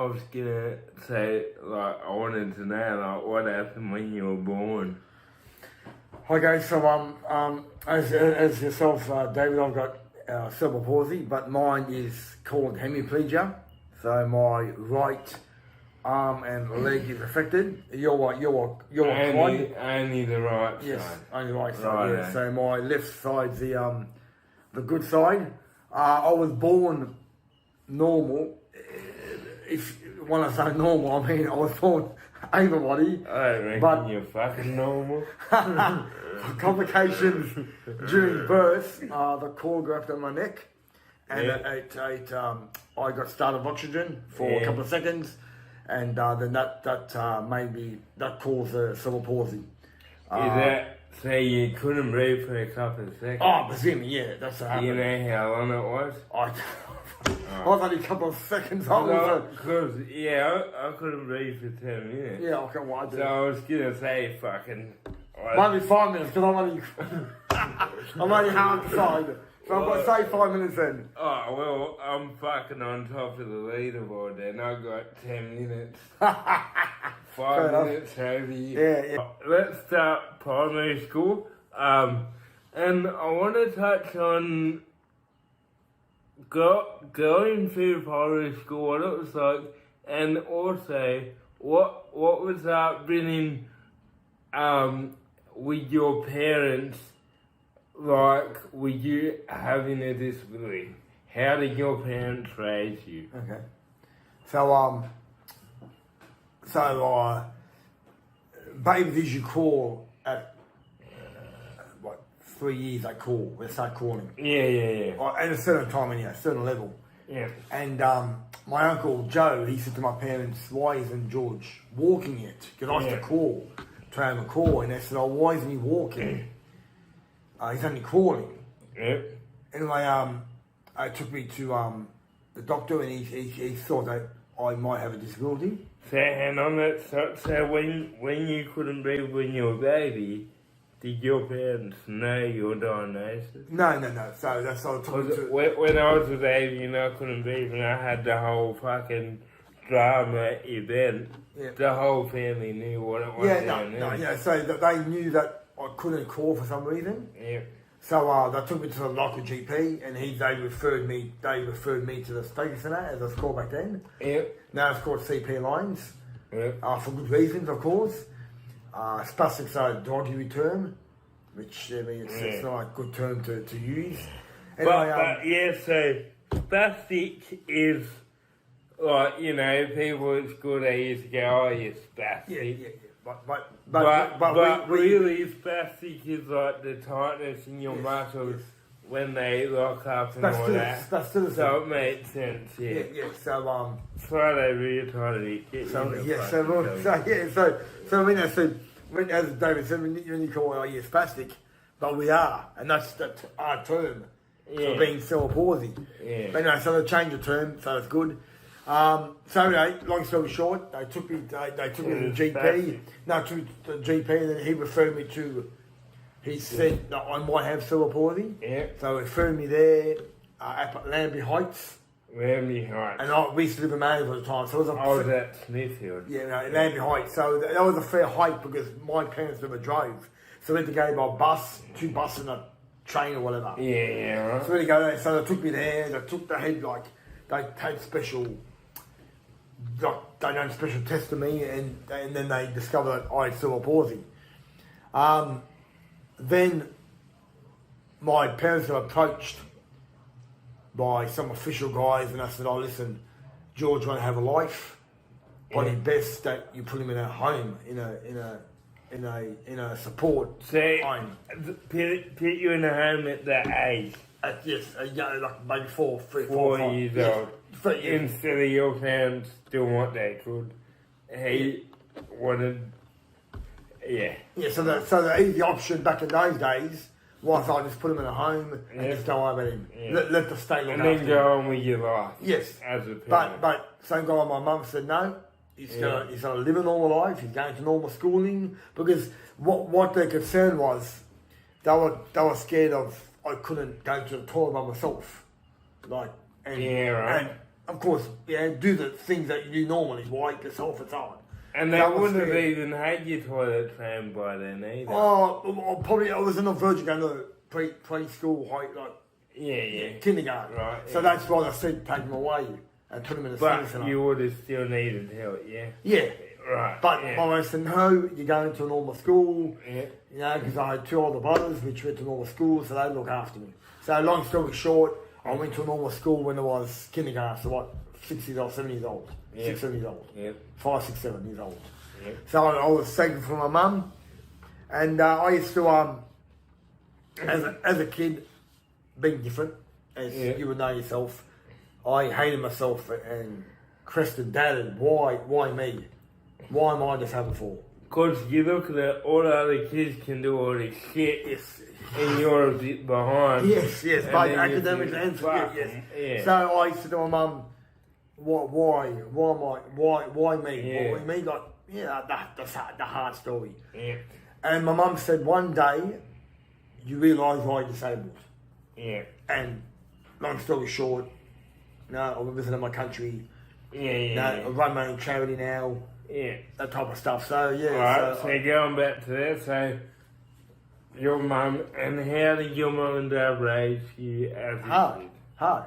was gonna say, like, I wanted to know, like, what happened when you were born. Okay, so as yourself, David, I've got cerebral palsy, but mine is called hemiplegia. So my right arm and leg is affected. You're Only the right yes, side. only right side. Right, Yeah. So my left side's the good side. I was born normal. When I say normal, I mean I was born able-bodied. I don't reckon you're fucking normal. Complications during birth, the cord grabbed on my neck, and I got started oxygen for a couple of seconds, and then that caused cerebral palsy. Is that so you couldn't breathe for a couple of seconds? Oh, presuming, yeah, that's what happened. You know how long it was? I was only a couple of seconds old. Because, I couldn't breathe for 10 minutes. Yeah, okay, well, I did. So I was gonna say fucking... Maybe 5 minutes, because I'm only half the side. So I've got to say 5 minutes then. Oh, well, I'm fucking on top of the leaderboard then. I got 10 minutes. 5 minutes over you. Yeah. Let's start primary school. And I want to touch on going through primary school, what it was like, and also what was upbringing with your parents, like, with you having a disability. How did your parents raise you? Okay. So babies usually crawl at 3 years. They start crawling. Yeah. At a certain time, a certain level. Yeah. And my uncle Joe, he said to my parents, "Why isn't George walking yet?" Because I used to crawl, try and crawl, and they said, "Oh, why isn't he walking? He's only crawling." Yeah. Anyway, it took me to the doctor, and he thought that I might have a disability. So hang on, so when you couldn't breathe when you were a baby, did your parents know your diagnosis? No. So that's all it took me to... When I was a baby and I couldn't breathe and I had the whole fucking drama event, the whole family knew what it was. So they knew that I couldn't crawl for some reason. Yeah. So they took me to the local GP, and they referred me to the state centre, as it was called back then. Yeah. Now it's called CP lines. Yeah. For good reasons, of course. Spastic's a derogatory term, which it's not a good term to use. Anyway, so spastic is like, people at school they used to go, "Oh, you're spastic." Yeah. But really, spastic is like the tightness in your muscles when they lock up and all that. So it makes sense, yeah. So why they really try to get as David said, when you call it spastic, but we are, and that's our term for being cerebral palsy. Yeah. But anyway, so they changed the term, so it's good. So anyway, long story short, they took me to the GP. No, to the GP, and then he referred me to. He said that I might have cerebral palsy. Yeah. So he referred me there at Lambie Heights. Lambie Heights. And we used to live in Manly at the time, so it was at Smithfield. Yeah, Lambie Heights. So that was a fair height because my parents never drove. So we had to go by bus, 2 buses and a train or whatever. Yeah, right. So we had to go there. So they took me there. They had special. They done special tests to me, and then they discovered that I had cerebral palsy. Then my parents got approached by some official guys, and I said, "Oh, listen, George won't have a life. Probably best that you put him in a home, in a support home. Put you in a home at that age." Like maybe 4 years old. Instead of your parents doing what they could, he wanted. Yeah. Yeah. So the easy option back in those days was I just put him in a home and just don't worry about him. Yeah. Let the state look after him. And then go on with your life. Yes. As a parent. But same guy, my mum said no. He's gonna live a normal life. He's going to normal schooling, because what their concern was, they were scared of I couldn't go to the toilet by myself, and of course, do the things that you do normally, wipe yourself and so on. And they wouldn't have even had your toilet trained by then either. Oh, probably I was in a verge going to preschool, kindergarten. Right. So that's why I said take them away and put them in the centre. But you would have still needed help, yeah? Yeah. Right. But my mum said, no, you're going to a normal school. Yeah. You know, because I had 2 older brothers which went to normal school, so they look after me. So long story short, I went to a normal school when I was kindergarten, so 6 years old, 7 years old. Yeah. 6, 7 years old. Yeah. 5, 6, 7 years old. Yeah. So I was taken from my mum, and I used to, as a kid, being different, as you would know yourself, I hated myself and questioned Dad, why me? Why am I disabled for? Because you look at it, all the other kids can do all this shit, Yes. and you're a bit behind. Yes, both academics and yes. Yeah. So I said to my mum, why me? Yeah. Why me? That's the hard story. Yeah. And my mum said, one day, you realise why you're disabled. Yeah. And long story short, I'm visiting my country. Yeah. I run my own charity now. Yeah. That type of stuff. So, yeah. Alright, so going back to that, so your mum, and how did your mum and dad raise you as a kid? Hard.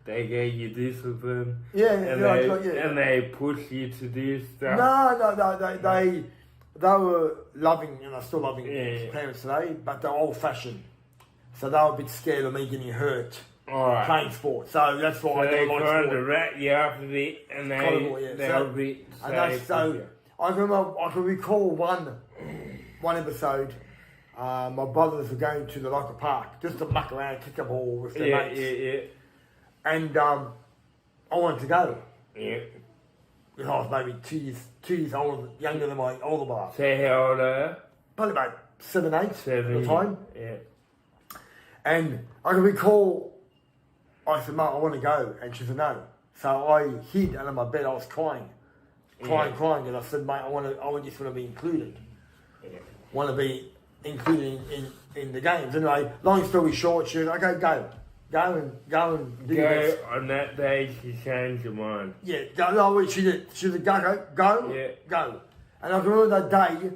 They gave you discipline. And they pushed you to do stuff. No. They were loving, and are still loving parents today, but they're old fashioned. So they were a bit scared of me getting hurt playing sport. So that's why I don't like sport. They tried to rat you up a bit, and they were a bit safe. So I can recall one episode. My brothers were going to the local park just to muck around, kick a ball with their mates. And I wanted to go. Yeah. Because I was maybe 2 years younger than my older brother. So how old are you? Probably about 7, 8 at the time. Yeah. And I can recall, I said, Mum, I want to go. And she said, no. So I hid under my bed. I was crying. And I said, mate, I just want to be included. Yeah. Want to be included in the games. Anyway, long story short, she was like, okay, go. Go and do this. On that day, she changed her mind. Yeah, no, she did. She said, go. And I can remember that day,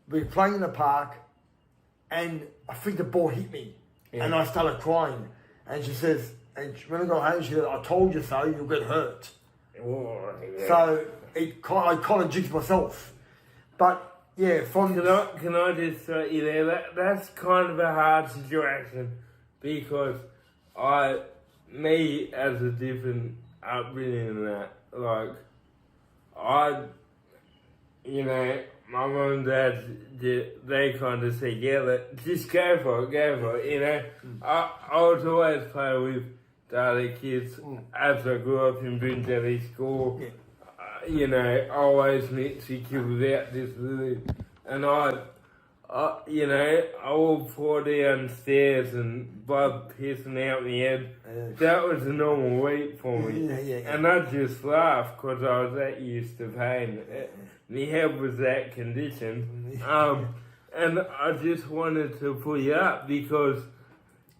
we were playing in the park, and I think the ball hit me. Yeah. And I started crying. And she says, when I got home, she said, I told you so, you'll get hurt. Oh, yeah. So I kind of jinxed myself. But, yeah, from... Can I just throw you there? That's kind of a hard situation, because me as a different upbringing and that, my mum and dad, they kind of said, just go for it, I was always playing with the other kids as I grew up in Brindley School. I always met the kids without disability. And I would fall downstairs and blood pissing out my head. That was a normal week for me. And I just laughed because I was that used to pain. My head was that condition. And I just wanted to pull you up because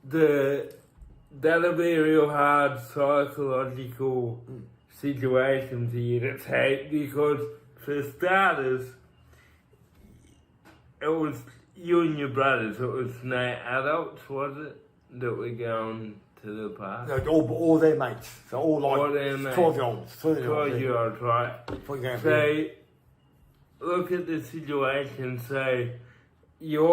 that'll be a real hard psychological situation for you to take, because for starters, it was you and your brothers. It was no adults, was it, that were going to the park? No, all their mates. So all 12-year-olds. 12-year-olds, right. So, look at the situation. So, you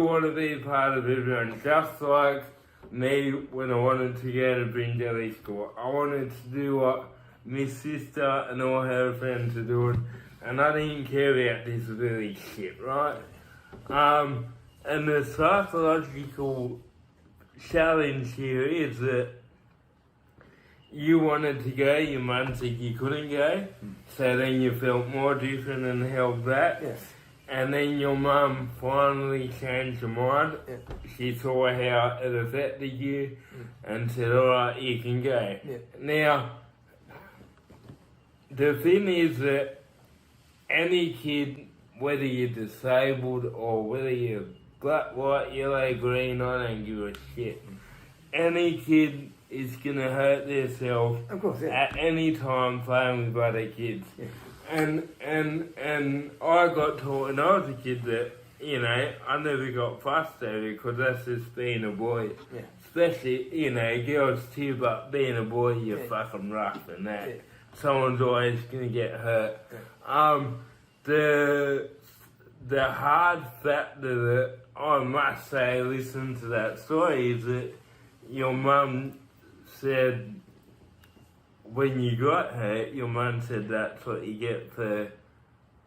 want to be part of everyone, just like me when I wanted to go to Brindley School. I wanted to do what my sister and all her friends are doing. And I didn't care about disability shit, right? And the psychological challenge here is that you wanted to go, your mum said you couldn't go, so then you felt more different and held back. Yes. And then your mum finally changed her mind. Yeah. She saw how it affected you and said, alright, you can go. Yeah. Now, the thing is that any kid, whether you're disabled or whether you're black, white, yellow, green, I don't give a shit. Any kid is gonna hurt themselves Of course, yeah. at any time playing with other kids. Yeah. And I got taught when I was a kid that, you know, I never got fussed over it because that's just being a boy. Yeah. Especially, you know, girls too, but being a boy, you're fucking rough and that. Yeah. Someone's always gonna get hurt. Yeah. The hard factor that I must say, listen to that story, is that your mum said when you got hurt, your mum said that's what you get for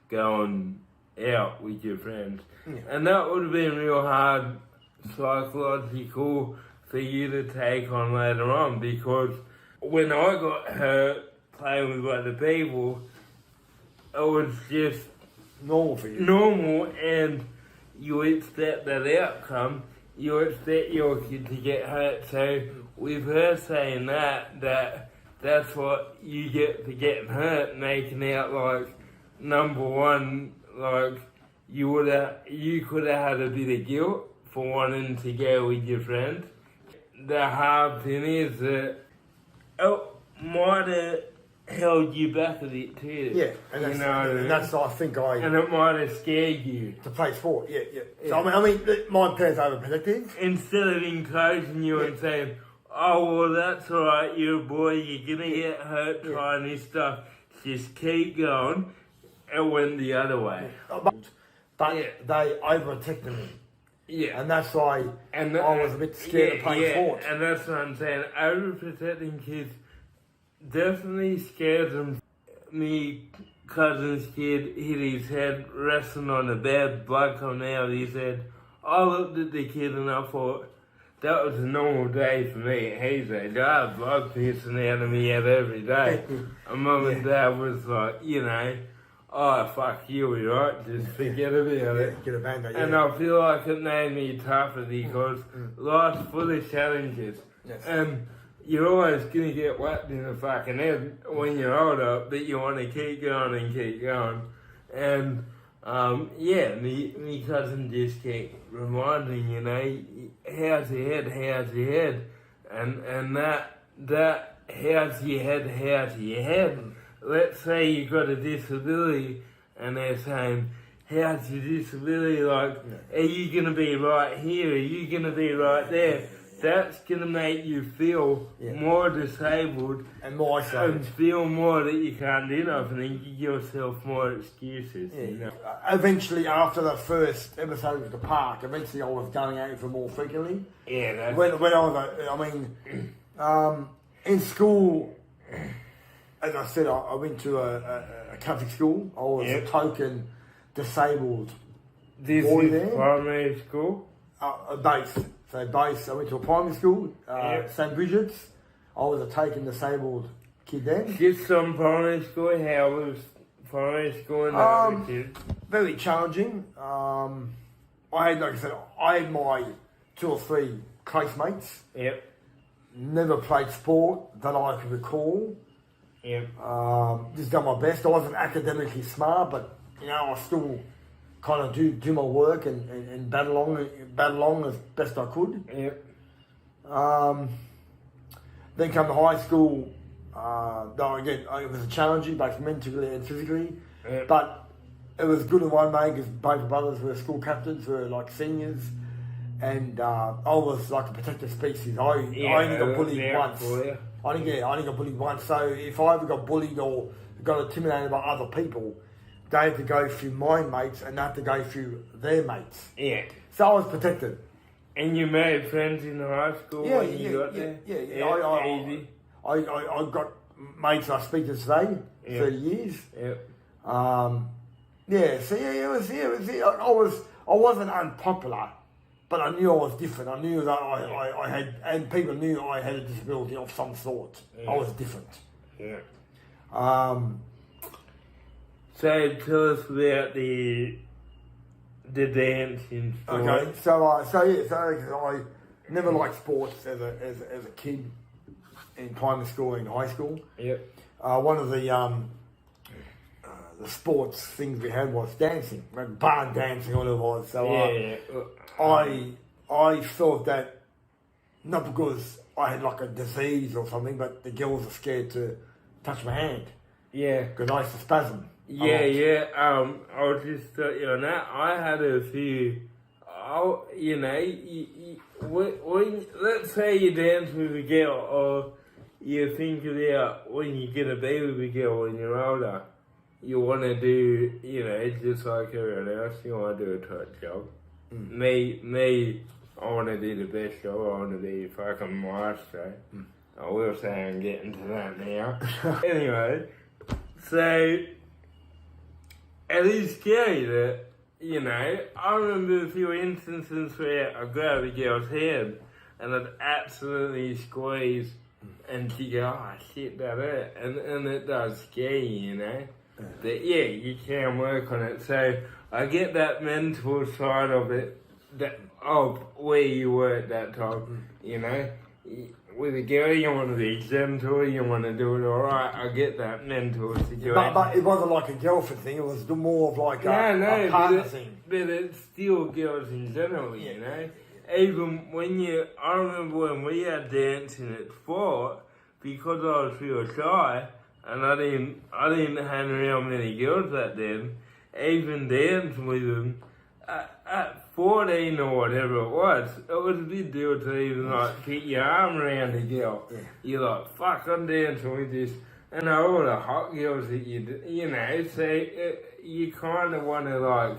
going out with your friends. Yeah. And that would have been real hard psychological for you to take on later on, because when I got hurt playing with other people, it was just Normal for you. normal, and you expect that outcome. You expect your kid to get hurt. So with her saying that's what you get for getting hurt, making out like number one, like you could have had a bit of guilt for wanting to go with your friend. The hard thing is that it might have held you back a bit too. Yeah, and that's, you know, and that's I think and it might have scared you. to play sport. Yeah. So I mean, my parents are overprotective. Instead of encouraging you and saying, "Oh well, that's all right, you're a boy, you're gonna get hurt trying this stuff, just keep going," it went the other way. But they overprotected me. Yeah. And that's why I was a bit scared of playing sport. And that's what I'm saying. Overprotecting kids definitely scares them. Me cousin's kid hit his head resting on the bed, blood coming out of his head. I looked at the kid and I thought, that was a normal day for me at Hazel. I had blood piercing out of me head every day. And mum and dad was like, you know, oh, fuck you, right? Just forget about it. Get a band-aid. And I feel like it made me tougher because life's full of challenges. Yes. And you're always going to get whacked in the fucking head when you're older, but you want to keep going and keep going. And, me cousin just kept reminding, you know, how's your head? And that how's your head? Let's say you got a disability and they're saying, how's your disability? Like, are you going to be right here? Are you going to be right there? That's going to make you feel more disabled and more isolated. And feel more that you can't do nothing and give yourself more excuses. Yeah. You know? Eventually, after the first episode of the park, I was going out for more frequently. Yeah, that's... When I was, in school, as I said, I went to a Catholic school. I was a token disabled this boy is there. Primary school? Base. So base, I went to a primary school, St. Bridget's. I was a token disabled kid then. Just some primary school, how was primary school and other kids? Very challenging. I had, like I said, I had my 2 or 3 close mates. Yep. Never played sport that I could recall. Yep. Just done my best. I wasn't academically smart, but you know, I still kind of do my work and battle along as best I could. Yep. Then come to high school. Though again, it was challenging, both mentally and physically. Yep. But it was good in one way because both brothers were school captains, were like seniors, and I was like a protected species. I only got bullied once. I only got bullied once. So if I ever got bullied or got intimidated by other people, they had to go through my mates and they had to go through their mates. Yeah. So I was protected. And you made friends in high school when you got there? Yeah. Easy. I got mates I speak to today, 30 years. Yep. I wasn't unpopular, but I knew I was different. I knew that I had, and people knew I had a disability of some sort. Yeah. I was different. Yeah. So tell us about the dancing sport. Okay, so I never liked sports as a kid in primary school and high school. Yep. One of the sports things we had was dancing, barn dancing, whatever it was. So I felt that not because I had like a disease or something, but the girls are scared to touch my hand. Yeah. Because I used to spasm. Yeah. I'll just start you on that. I had a few. You know, when let's say you dance with a girl, or you think about when you get a baby with a girl when you're older, you want to do, you know, just like everyone else, you want to do a tight job. Me, I want to do the best job. I want to be fucking maestro. I will say I'm getting to that now. Anyway, so it is scary that, you know, I remember a few instances where I grabbed a girl's head and I'd absolutely squeeze and she go, oh shit, that hurt. And it does scare you, you know. But yeah, you can work on it. So I get that mental side of it, of where you were at that time, you know. With a girl, you want to be gentle, you want to do it alright. I get that mental situation. But it wasn't like a girlfriend thing, it was more of like a partner thing. But it's still girls in general, you know. Even when I remember when we had dancing at 4, because I was real shy, and I didn't hang around many girls back then, even dancing with them, at 14 or whatever it was a big deal to even like keep your arm around a girl. Yeah. You're like, fuck, I'm dancing with this. And all the hot girls that you know, so you kind of want to like,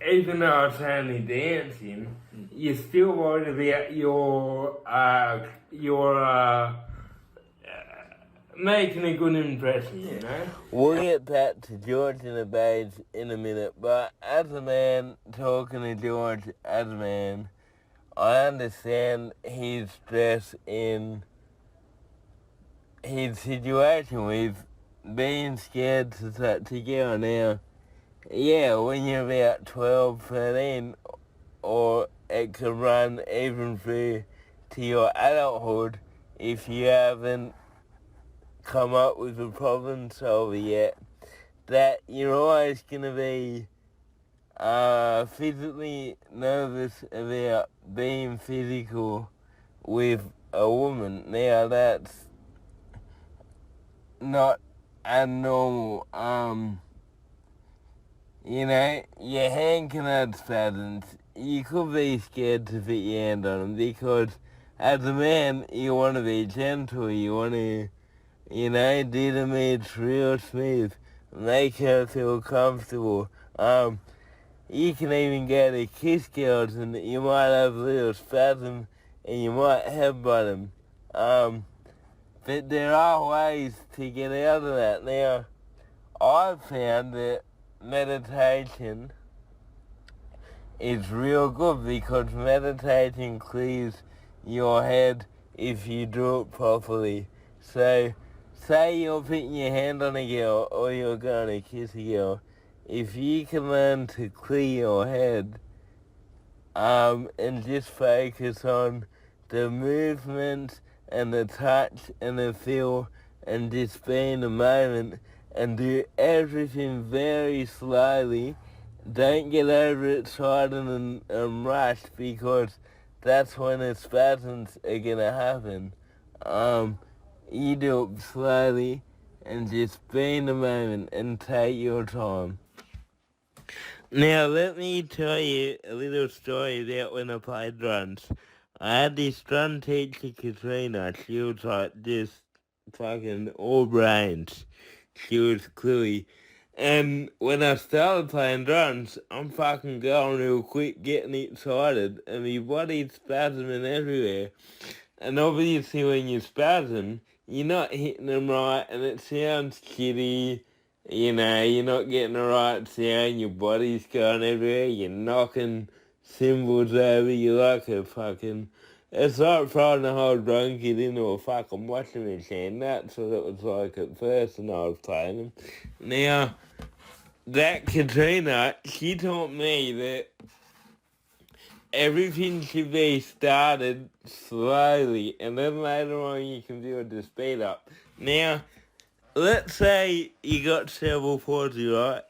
even though it's only dancing, you still worried about your making a good impression, you know? We'll get back to George and the Babes in a minute, but as a man, talking to George as a man, I understand his stress in his situation with being scared to touch a girl. Now, yeah, when you're about 12, 13, or it can run even through to your adulthood if you haven't come up with a problem solver yet, that you're always going to be physically nervous about being physical with a woman. Now that's not abnormal. You know, your hand can have spasms. You could be scared to put your hand on them because as a man, you want to be gentle, you want to, you know, do the meets real smooth, make her feel comfortable. You can even go to kiss girls and you might have a little spasm and you might headbutt them. But there are ways to get out of that. Now, I've found that meditation is real good because meditation clears your head if you do it properly. So, say you're putting your hand on a girl or you're going to kiss a girl, if you can learn to clear your head and just focus on the movement and the touch and the feel and just be in the moment and do everything very slowly, don't get overexcited and rushed because that's when the spasms are going to happen. You do it slowly and just be in the moment and take your time. Now let me tell you a little story about when I played drums. I had this drum teacher, Katrina. She was like just fucking all brains. She was cluey. And when I started playing drums, I'm fucking going real quick, getting excited, and my body's spasming everywhere. And obviously when you spasm, you're not hitting them right, and it sounds shitty. You know, you're not getting the right sound, your body's going everywhere, you're knocking cymbals over, you're like a fucking... It's like throwing a whole drum kit into a fucking washing machine. That's what it was like at first when I was playing them. Now, that Katrina, she taught me that everything should be started slowly, and then later on you can do it to speed up. Now, let's say you got cerebral palsy, right?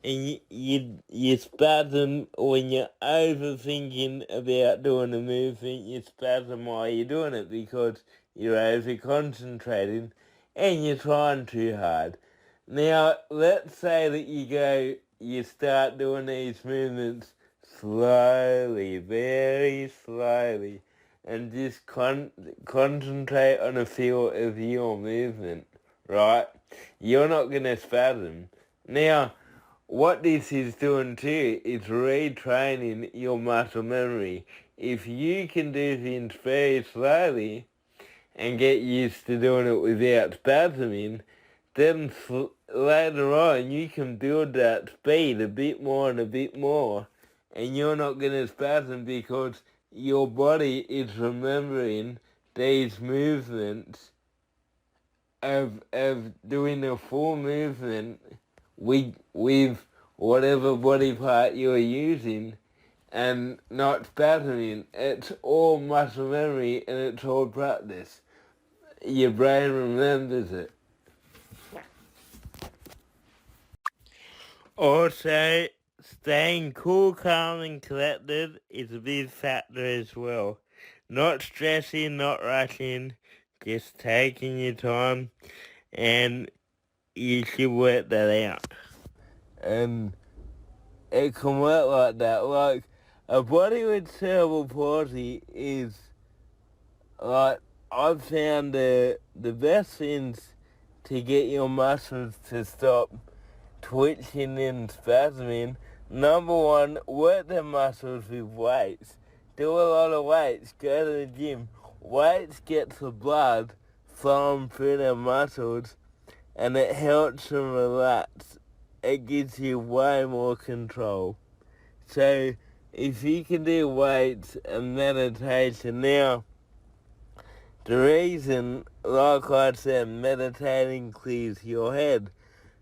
and you spasm when you're overthinking about doing a movement. You spasm while you're doing it because you're over concentrating and you're trying too hard. Now, let's say that you start doing these movements slowly, very slowly, and just concentrate on the feel of your movement, right? You're not going to spasm. Now, what this is doing too is retraining your muscle memory. If you can do things very slowly and get used to doing it without spasming, then later on you can build that speed a bit more and a bit more, and you're not going to spasm because your body is remembering these movements of doing a full movement with whatever body part you're using and not spasming. It's all muscle memory and it's all practice. Your brain remembers it. Also, staying cool, calm and collected is a big factor as well. Not stressing, not rushing, just taking your time, and you should work that out. And it can work like that. Like, a body with cerebral palsy is, like, I've found the best things to get your muscles to stop twitching and spasming. Number one, work the muscles with weights. Do a lot of weights. Go to the gym. Weights get the blood flowing through the muscles and it helps them relax. It gives you way more control. So if you can do weights and meditation, now the reason, like I said, meditating clears your head.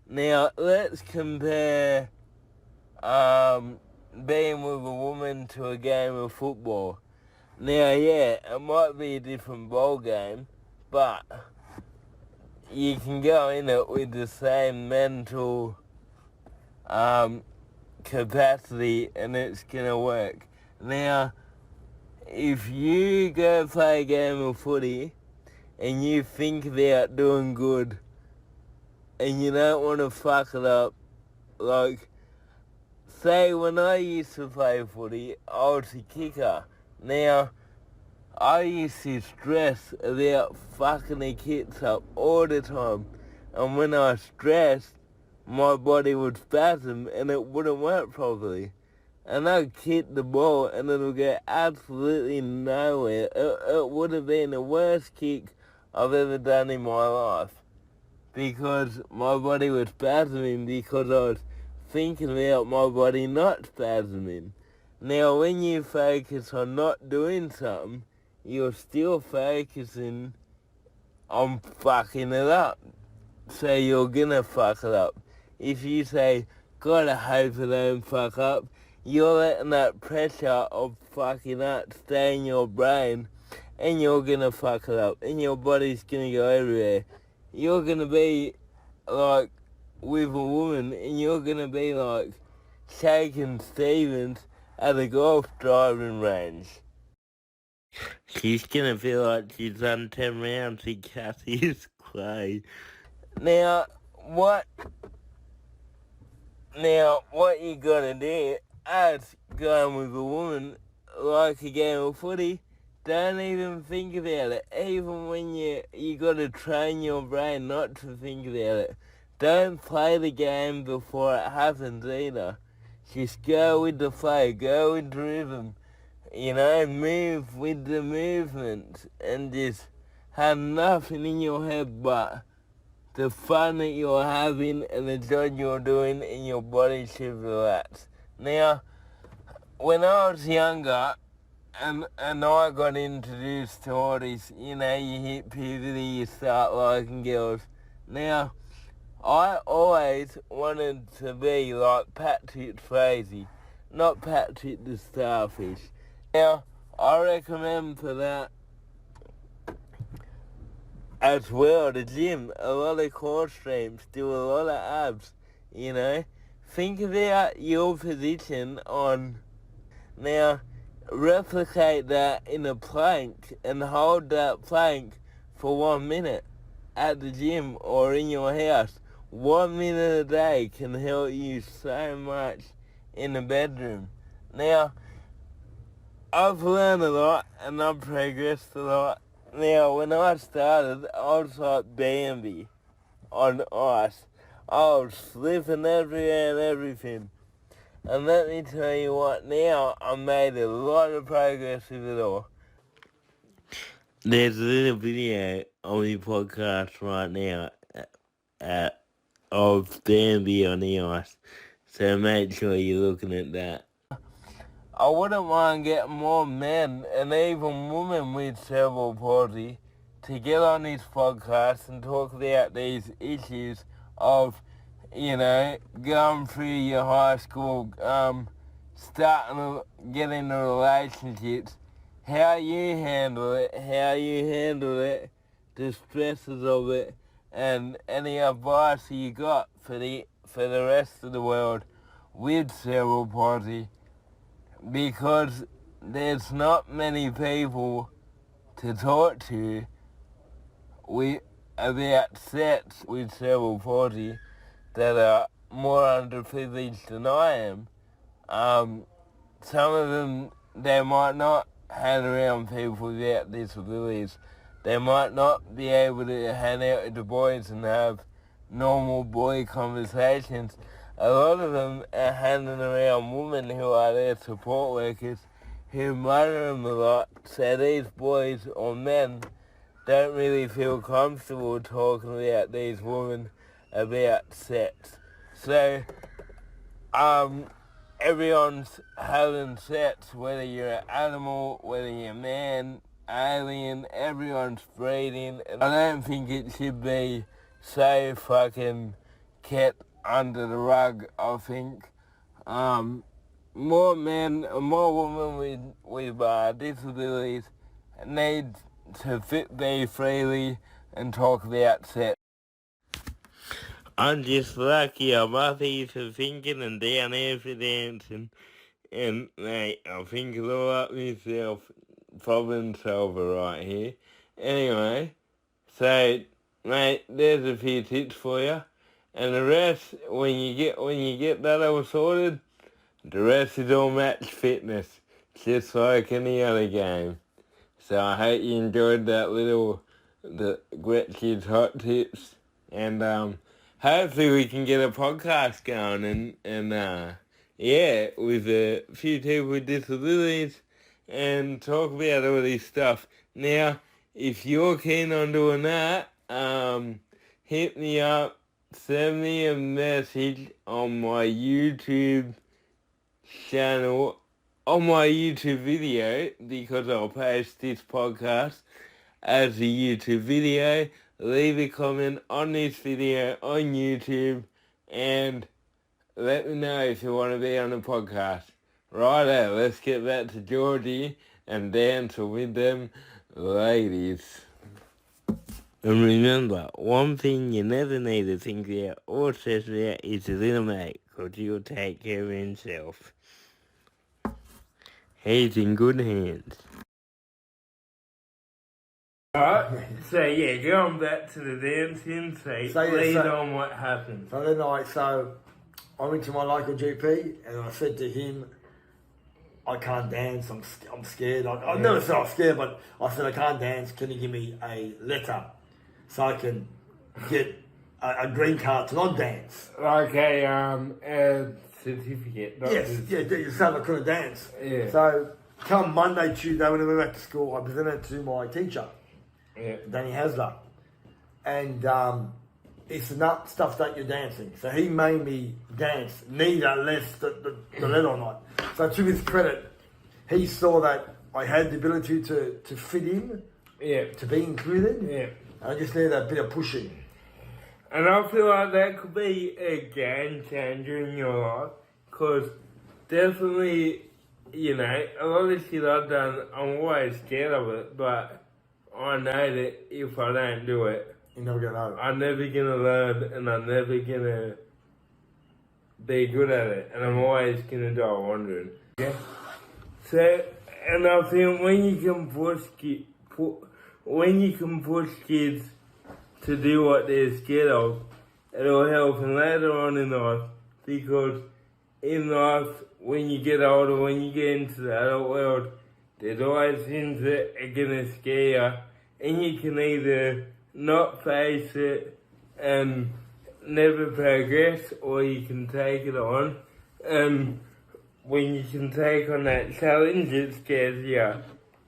Now let's compare being with a woman to a game of football. Now yeah, it might be a different ball game, but you can go in it with the same mental capacity and it's gonna work. Now, if you go play a game of footy and you think about doing good and you don't want to fuck it up, like, say when I used to play footy, I was a kicker. Now, I used to stress about fucking the kicks up all the time. And when I stressed, my body would spasm and it wouldn't work properly. And I'd kick the ball and it'll go absolutely nowhere. It would have been the worst kick I've ever done in my life. Because my body was spasming because I was thinking about my body not spasming. Now when you focus on not doing something, you're still focusing on fucking it up. So you're gonna fuck it up. If you say, gotta hope I don't fuck up, you're letting that pressure of fucking up stay in your brain and you're gonna fuck it up and your body's gonna go everywhere. You're gonna be like with a woman and you're gonna be like Shakin' Stevens at a golf driving range. She's gonna feel like she's done 10 rounds in Cassie's clay. Now what you gotta do as going with a woman like a game of footy, don't even think about it. Even when you gotta train your brain not to think about it. Don't play the game before it happens either. Just go with the flow, go with the rhythm. You know, move with the movement and just have nothing in your head but the fun that you're having and the job you're doing and your body should relax. Now, when I was younger and I got introduced to all this, you know, you hit puberty, you start liking girls. Now, I always wanted to be like Patrick Swayze, not Patrick the Starfish. Now, I recommend for that as well the gym, a lot of core streams, do a lot of abs, you know, think about your position on, now replicate that in a plank and hold that plank for 1 minute at the gym or in your house. 1 minute a day can help you so much in the bedroom. Now, I've learned a lot and I've progressed a lot. Now, when I started, I was like Bambi on ice. I was slipping everywhere and everything. And let me tell you what, now I've made a lot of progress with it all. There's a little video on the podcast right now of Bambi on the ice. So make sure you're looking at that. I wouldn't mind getting more men and even women with cerebral palsy to get on this podcast and talk about these issues of, going through your high school, getting the relationships, how you handle it, the stresses of it, and any advice you got for the rest of the world with cerebral palsy, because there's not many people to talk to about sex with cerebral palsy that are more underprivileged than I am. Some of them, they might not hang around people without disabilities. They might not be able to hang out with the boys and have normal boy conversations. A lot of them are hanging around women who are their support workers who mother them a lot, so these boys or men don't really feel comfortable talking about these women about sex. So, everyone's having sex, whether you're an animal, whether you're a man, alien, everyone's breeding. And I don't think it should be so fucking kept under the rug. I think more men and more women with disabilities need to be freely and talk about sex. I'm just lucky I'm up here for thinking and down here for dancing. And mate, I think it's all up myself, problem solver right here. Anyway, so mate, there's a few tips for you. And the rest, when you get that all sorted, the rest is all match fitness, just like any other game. So I hope you enjoyed that the Gretchen's hot tips, and hopefully we can get a podcast going and with a few people with disabilities and talk about all this stuff. Now, if you're keen on doing that, hit me up, send me a message on my YouTube channel, on my YouTube video, because I'll post this podcast as a YouTube video. Leave a comment on this video on YouTube and let me know if you want to be on the podcast. Righto, let's get back to Georgie and dance with them ladies. And remember, one thing you never need to think about or stress about is a little mate, because he'll take care of himself. He's in good hands. Alright, so yeah, going back to the dancing, lead on what happened. So then I went to my local GP and I said to him, I can't dance, I'm scared. I never said I was scared, but I said I can't dance, can you give me a letter so I can get a green card to not dance? Like a certificate. You said I couldn't dance. Yeah. So come Monday, Tuesday, when I went back to school, I presented to my teacher, Danny Hasler, and he said, no, stuff that you're dancing. So he made me dance, neither less the letter or not. So to his credit, he saw that I had the ability to fit in, to be included. Yeah. I just needed a bit of pushing. And I feel like that could be a game changer in your life, because definitely, a lot of shit I've done, I'm always scared of it, but I know that if I don't do it, you're never going to know. I'm never going to learn, and I'm never going to be good at it, and I'm always gonna die wondering. Yeah. So, and I think when you can push kids to do what they're scared of, it'll help them later on in life, because in life, when you get older, when you get into the adult world, there's always things that are gonna scare you, and you can either not face it and never progress, or you can take it on. And when you can take on that challenge, it scares you.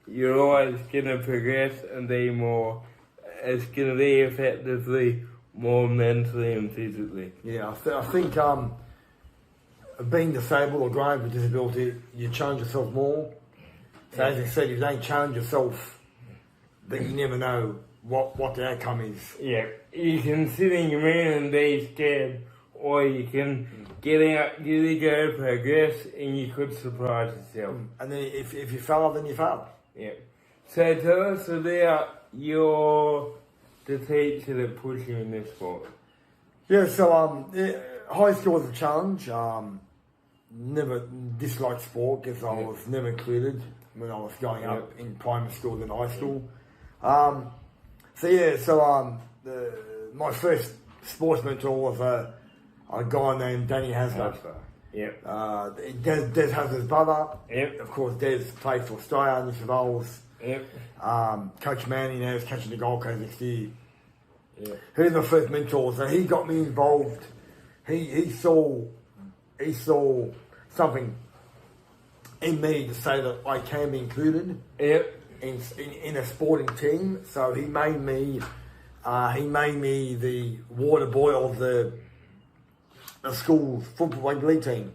You're always gonna progress and be more. It's gonna be effectively more mentally and physically. Yeah, I think being disabled or growing with disability, you challenge yourself more. So as I said, if you don't challenge yourself, then you never know what the outcome is. Yeah, you can sit in your room and be scared, or you can get out, really go, progress, and you could surprise yourself. And then if you fail, then you fail. Yeah. So tell us about the teacher that pushed you in this sport. Yeah, so high school was a challenge. Never disliked sport because I was never included when I was growing up in primary school and high school. My first sports mentor was a guy named Danny Hasler. Yep. Des Hasler's brother. Yep. Of course, Des played for Australia, New South Wales. Yep. Coach Manny now is coaching the Gold Coast next year. Yeah. He's my first mentor, so he got me involved. He saw something in me to say that I can be included. Yep. In a sporting team. So he made me the water boy of the school's football rugby league team,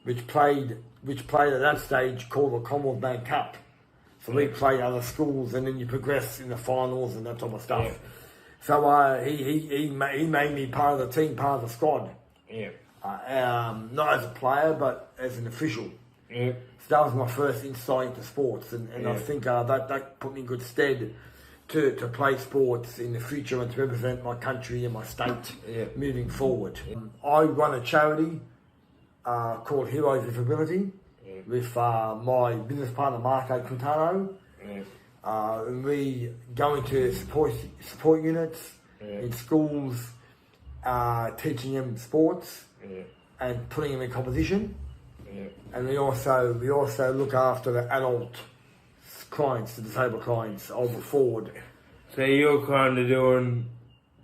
which played at that stage called the Commonwealth Bank Cup. So we played other schools, and then you progress in the finals and that type of stuff. Yeah. So he made me part of the team, part of the squad. Yeah. Not as a player, but as an official. Yeah. So that was my first insight into sports, and I think that put me in good stead to play sports in the future and to represent my country and my state moving forward. I run a charity called Heroes with Ability with my business partner Marco Quintano. And we go into support units in schools, teaching them sports and putting them in competition. And we also look after the adult clients, the disabled clients, over forward. So you're kind of doing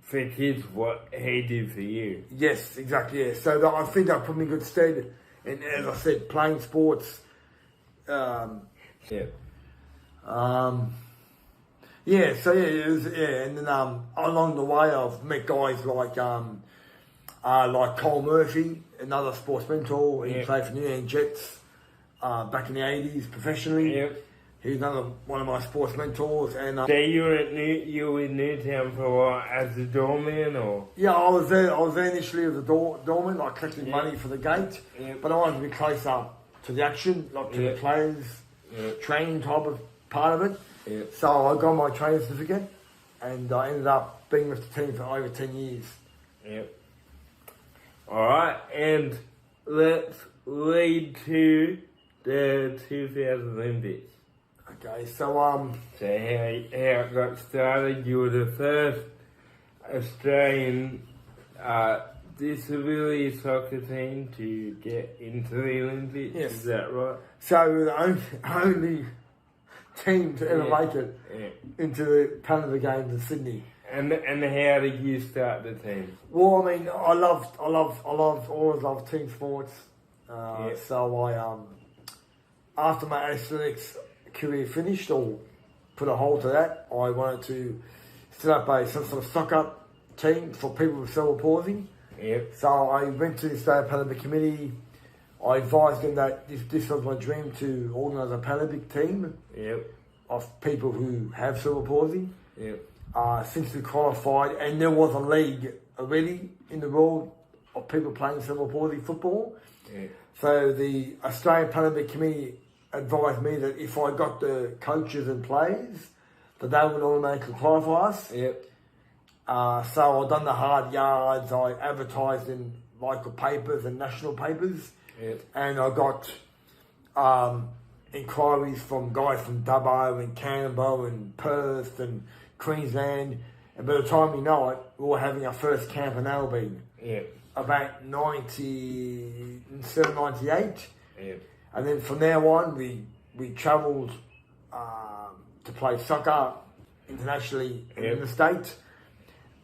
for kids what he did for you. Yes, exactly. Yeah. So I think that put me in good stead. And as I said, playing sports. And then along the way I've met guys like Cole Murphy, another sports mentor. He played for New England Jets back in the 80s professionally. Yep. He's another one of my sports mentors. And so you were in Newtown for a while as a doorman, or? Yeah, I was there initially as a doorman, like collecting money for the gate. But I wanted to be closer to the action, like to the players, training type of part of it. So I got my training certificate, and I ended up being with the team for over 10 years. Yep. All right, and let's lead to the 2000 Olympics. Okay, so So how it got started? You were the first Australian disability soccer team to get into the Olympics. Yes. Is that right? So we were the only team to ever make it into the Canada Games in Sydney. And how did you start the team? Well, I mean, I always loved team sports. So I after my athletics career finished, or put a hold to that, I wanted to set up some sort of soccer team for people with cerebral palsy. Yep. So I went to the Australian Paralympic Committee. I advised them that this was my dream to organise a Paralympic team of people who have cerebral palsy. Since we qualified, and there was a league already in the world of people playing cerebral palsy football. So the Australian Paralympic Committee advised me that if I got the coaches and players, that they would automatically qualify us. So I done the hard yards. I advertised in local papers and national papers. Yep. And I got inquiries from guys from Dubbo and Canberra and Perth and Queensland. And by the time you know it, we were having our first camp in Albion. Yep. About 97, 98. Yep. And then from there on, we travelled to play soccer internationally in the state.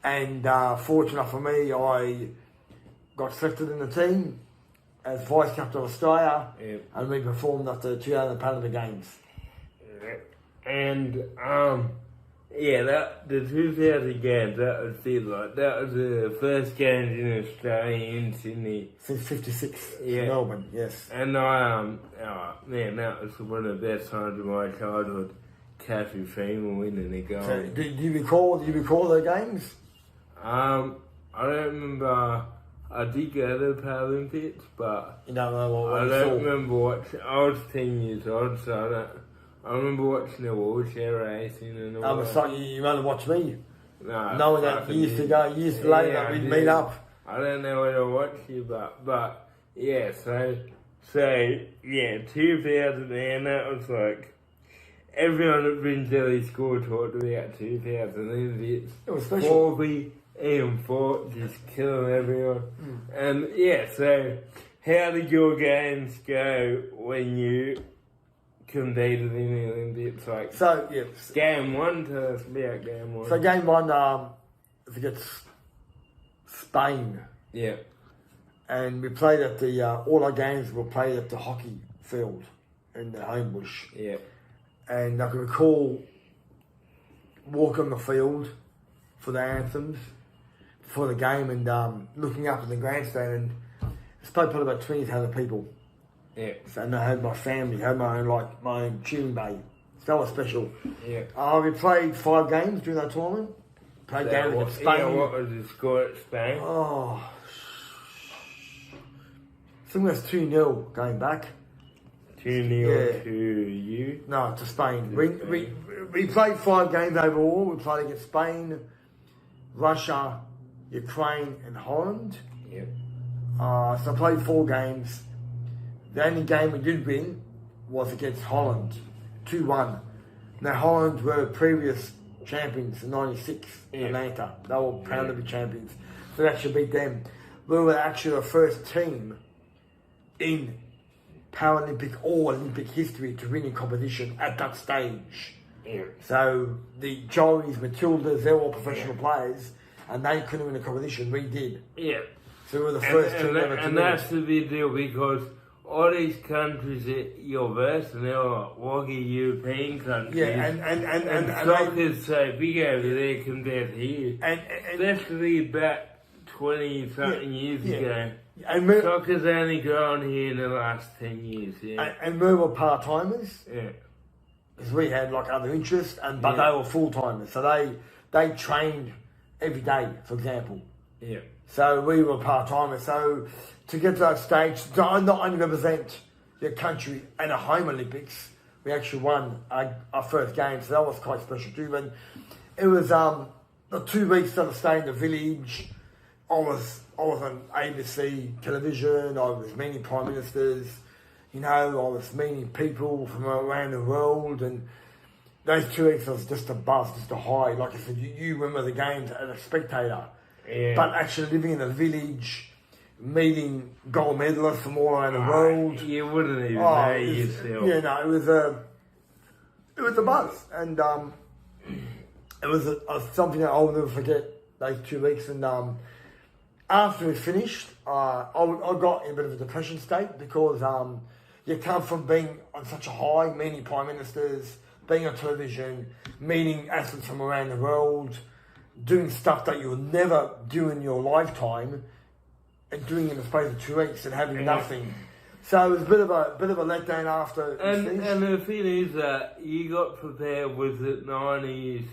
And fortunate for me, I got selected in the team as vice captain of Australia, and we performed at the 2000 Panama Games. And the 2000 games, that was it. Like that was the first games in Australia in Sydney Since '56 in Melbourne, yes. And man, that was one of the best times of my childhood. Kathy Freeman winning the goal. So, do you recall the games? I don't remember. I did go to the Paralympics, but You don't know what I you don't saw. remember watching. I was 10 years old, so I remember watching the wheelchair racing and all It's that. like you only watch me. No, Knowing that fucking years did. later Yeah, we'd I meet did. up. I don't know when I watched you, but yeah, so 2000, man, that was like, everyone at Brindley School talked about 2000, and it's It was special. Corby, Ian Fort, just killing everyone. And yeah, so how did your games go when you competed in the Olympics? Like, So, yeah. game one, tell us about game one. So game one, if it gets Spain, Yeah, and we played at the all our games were played at the hockey field in the Homebush, yeah, and I can recall walking on the field for the anthems for the game, and looking up at the grandstand, and it's probably about 20,000 people. yeah, So and I had my family, had my own cheering bay. So that was special. yeah. We played 5 games during that tournament. Played games against Spain. Yeah, what was the score at Spain? Oh, I think that's 2-0 going back. 2-0 to you. No, to Spain. We played 5 games overall. We played against Spain, Russia, Ukraine, and Holland. Yeah. So I played 4 games. The only game we did win was against Holland, 2-1. Now Holland were previous champions in '96 in Atlanta. They were proud to be champions. So we actually beat them. We were actually the first team in Paralympic or Olympic history to win in competition at that stage. Yeah. So the Joeys, Matildas, they're all professional players, and they couldn't win a competition. We did. Yeah. So we were the first team ever to and win. that's the big deal, because all these countries that you're versing, they're like walking European countries. Yeah, and soccer's so big over there compared to here. and Especially about 20-something years ago. and we Soccer's only grown here in the last 10 years, yeah. and we were part timers Yeah. because we had like other interests, but they were full timers. So they trained every day, for example. Yeah. So we were part timers. So to get to that stage, to not only represent your country at a home Olympics, we actually won our first game. So that was quite special too. And it was the 2 weeks that I stayed in the village. I was on ABC television. I was meeting prime ministers. You know, I was meeting people from around the world, and those 2 weeks was just a buzz, just a high. Like I said, you remember the games as a spectator. Yeah. But actually living in a village, meeting gold medalists from all around the world. You wouldn't even know yourself. Yeah, no, it was a buzz, and it was something that I'll never forget. Those 2 weeks, and after we finished, I got in a bit of a depression state because you come from being on such a high, meeting prime ministers, being on television, meeting athletes from around the world, doing stuff that you'll never do in your lifetime, and doing it in the space of 2 weeks and having nothing. So it was a bit of a letdown after. And the thing is that you got prepared with it 90s.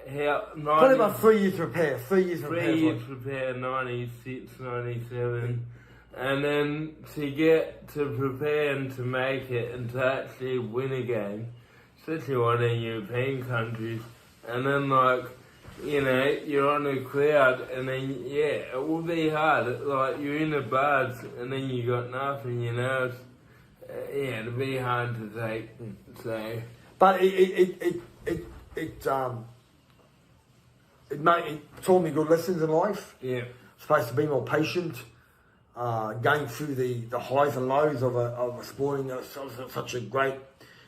Probably about 3 years to prepare. 3 years to prepare. 3 years prepared, 96, 97. And then to get to prepare and to make it and to actually win a game, especially one in European countries, and then like you know, you're on a crowd, and then yeah, it will be hard. Like you're in the bars, and then you got nothing, you know. Yeah, it'll be hard to take. So, but it taught me good lessons in life. yeah, Supposed to be more patient, going through the highs and lows of a sporting, such a great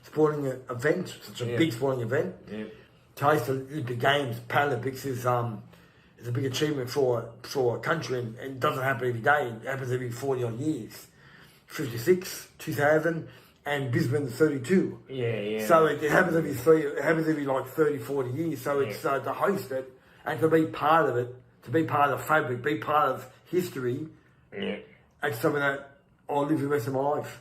sporting event, such a big sporting event. yeah, To host the Olympic Games, Paralympics is a big achievement for a country, and it doesn't happen every day. It happens every 40 odd years. 56, 2000, and Brisbane 32. yeah. So it happens every like 30, 40 years. So it's to host it and to be part of it, to be part of the fabric, be part of history. Yeah. It's something that I'll live the rest of my life.